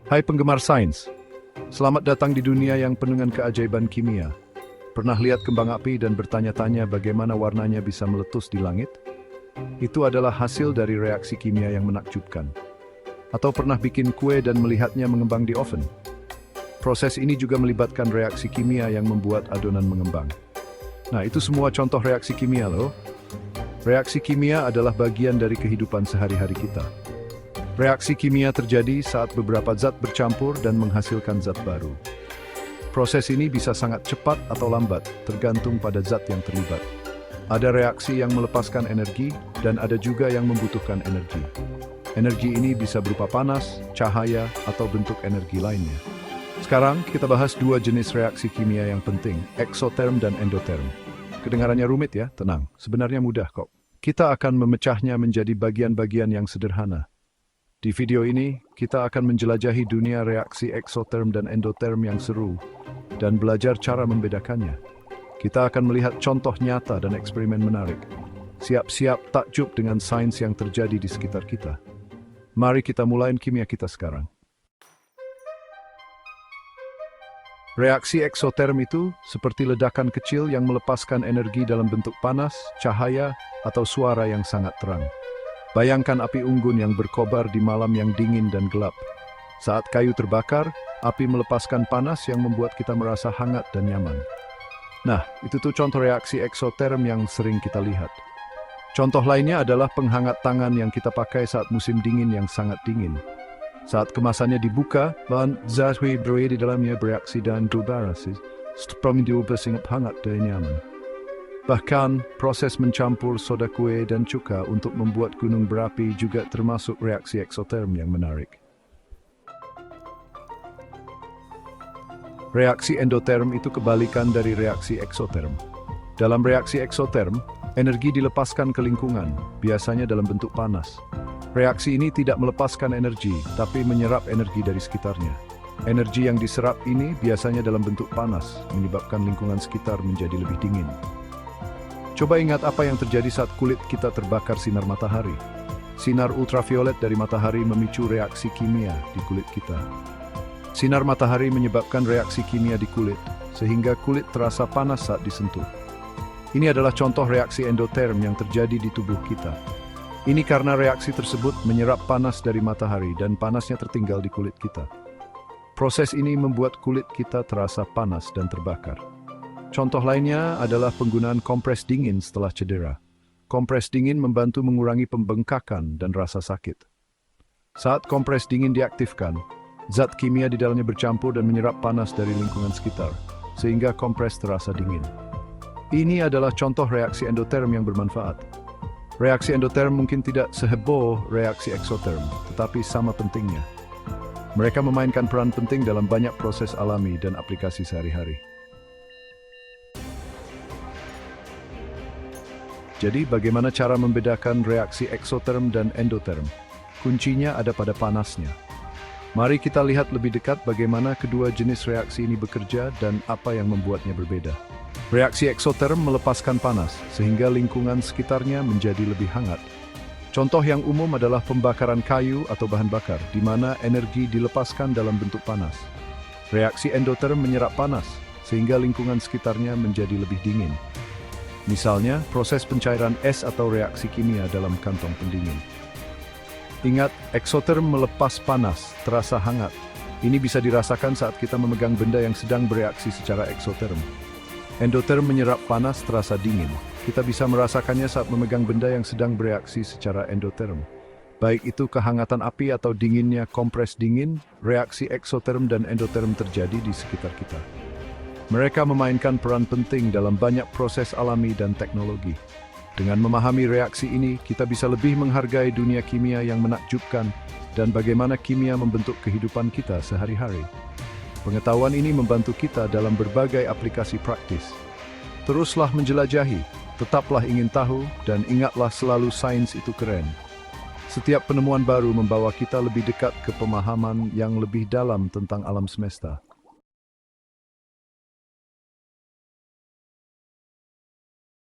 Hai penggemar sains, selamat datang di dunia yang penuh dengan keajaiban kimia. Pernah lihat kembang api dan bertanya-tanya bagaimana warnanya bisa meletus di langit? Itu adalah hasil dari reaksi kimia yang menakjubkan. Atau pernah bikin kue dan melihatnya mengembang di oven? Proses ini juga melibatkan reaksi kimia yang membuat adonan mengembang. Nah, itu semua contoh reaksi kimia loh. Reaksi kimia adalah bagian dari kehidupan sehari-hari kita. Reaksi kimia terjadi saat beberapa zat bercampur dan menghasilkan zat baru. Proses ini bisa sangat cepat atau lambat, tergantung pada zat yang terlibat. Ada reaksi yang melepaskan energi, dan ada juga yang membutuhkan energi. Energi ini bisa berupa panas, cahaya, atau bentuk energi lainnya. Sekarang, kita bahas dua jenis reaksi kimia yang penting, eksoterm dan endoterm. Kedengarannya rumit ya? Tenang, sebenarnya mudah kok. Kita akan memecahnya menjadi bagian-bagian yang sederhana. Di video ini, kita akan menjelajahi dunia reaksi eksoterm dan endoterm yang seru, dan belajar cara membedakannya. Kita akan melihat contoh nyata dan eksperimen menarik. Siap-siap takjub dengan sains yang terjadi di sekitar kita. Mari kita mulai kimia kita sekarang. Reaksi eksoterm itu seperti ledakan kecil yang melepaskan energi dalam bentuk panas, cahaya, atau suara yang sangat terang. Bayangkan api unggun yang berkobar di malam yang dingin dan gelap. Saat kayu terbakar, api melepaskan panas yang membuat kita merasa hangat dan nyaman. Nah, itu tuh contoh reaksi eksoterm yang sering kita lihat. Contoh lainnya adalah penghangat tangan yang kita pakai saat musim dingin yang sangat dingin. Saat kemasannya dibuka, bahan zat berada di dalamnya bereaksi dan berubah sangat hangat dan nyaman. Bahkan, proses mencampur soda kue dan cuka untuk membuat gunung berapi juga termasuk reaksi eksoterm yang menarik. Reaksi endoterm itu kebalikan dari reaksi eksoterm. Dalam reaksi eksoterm, energi dilepaskan ke lingkungan, biasanya dalam bentuk panas. Reaksi ini tidak melepaskan energi, tapi menyerap energi dari sekitarnya. Energi yang diserap ini biasanya dalam bentuk panas, menyebabkan lingkungan sekitar menjadi lebih dingin. Coba ingat apa yang terjadi saat kulit kita terbakar sinar matahari. Sinar ultraviolet dari matahari memicu reaksi kimia di kulit kita. Sinar matahari menyebabkan reaksi kimia di kulit, sehingga kulit terasa panas saat disentuh. Ini adalah contoh reaksi endoterm yang terjadi di tubuh kita. Ini karena reaksi tersebut menyerap panas dari matahari dan panasnya tertinggal di kulit kita. Proses ini membuat kulit kita terasa panas dan terbakar. Contoh lainnya adalah penggunaan kompres dingin setelah cedera. Kompres dingin membantu mengurangi pembengkakan dan rasa sakit. Saat kompres dingin diaktifkan, zat kimia di dalamnya bercampur dan menyerap panas dari lingkungan sekitar, sehingga kompres terasa dingin. Ini adalah contoh reaksi endoterm yang bermanfaat. Reaksi endoterm mungkin tidak seheboh reaksi eksoterm, tetapi sama pentingnya. Mereka memainkan peran penting dalam banyak proses alami dan aplikasi sehari-hari. Jadi, bagaimana cara membedakan reaksi eksoterm dan endoterm? Kuncinya ada pada panasnya. Mari kita lihat lebih dekat bagaimana kedua jenis reaksi ini bekerja dan apa yang membuatnya berbeda. Reaksi eksoterm melepaskan panas, sehingga lingkungan sekitarnya menjadi lebih hangat. Contoh yang umum adalah pembakaran kayu atau bahan bakar, di mana energi dilepaskan dalam bentuk panas. Reaksi endoterm menyerap panas, sehingga lingkungan sekitarnya menjadi lebih dingin. Misalnya, proses pencairan es atau reaksi kimia dalam kantong pendingin. Ingat, eksoterm melepas panas, terasa hangat. Ini bisa dirasakan saat kita memegang benda yang sedang bereaksi secara eksoterm. Endoterm menyerap panas, terasa dingin. Kita bisa merasakannya saat memegang benda yang sedang bereaksi secara endoterm. Baik itu kehangatan api atau dinginnya kompres dingin, reaksi eksoterm dan endoterm terjadi di sekitar kita. Mereka memainkan peran penting dalam banyak proses alami dan teknologi. Dengan memahami reaksi ini, kita bisa lebih menghargai dunia kimia yang menakjubkan dan bagaimana kimia membentuk kehidupan kita sehari-hari. Pengetahuan ini membantu kita dalam berbagai aplikasi praktis. Teruslah menjelajahi, tetaplah ingin tahu, dan ingatlah selalu sains itu keren. Setiap penemuan baru membawa kita lebih dekat ke pemahaman yang lebih dalam tentang alam semesta.